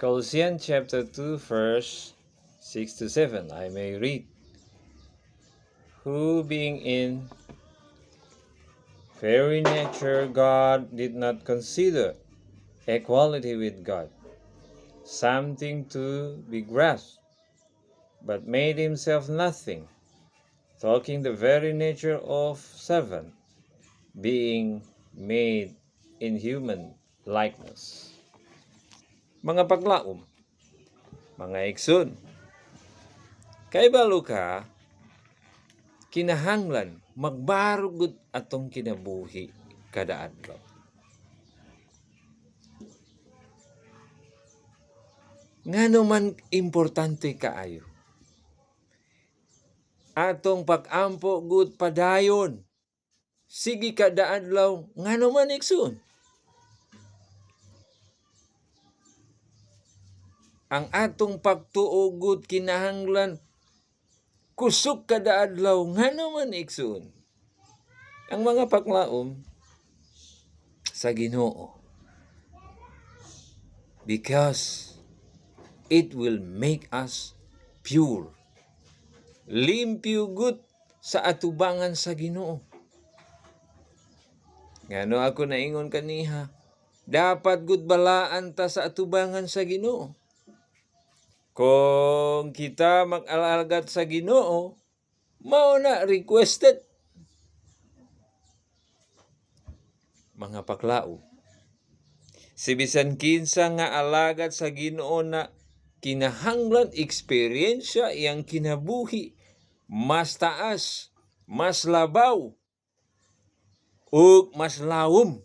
Colossians chapter 2 verse 6 to 7. I may read. Who being in very nature God did not consider equality with God something to be grasped, but made himself nothing, taking the very nature of servant, being made in human likeness. Mga paglaom, mga igsoon, kay balo ka, kinahanglan magbarugod atong kinabuhi kada adlaw. Ngano man importante kaayo atong pag-ampo gud padayon, sige kada adlaw ngano man igsoon. Ang atong pagtuo gud kinahanglan kusog kada adlaw ngano man igsoon. Ang mga paglaom sa Ginoo, because it will make us pure. Limpyo gud sa atubangan sa Ginoo. Ngano ako naingon kaniha, dapat gud balaan ta sa atubangan sa Ginoo. Kung kita mag-alagad sa Ginoo, mao na requested. Mga paklao, si bisan kinsa nga alagad sa Ginoo na kinahanglan eksperyensya iyang kinabuhi mas taas, mas labaw, ug mas lalom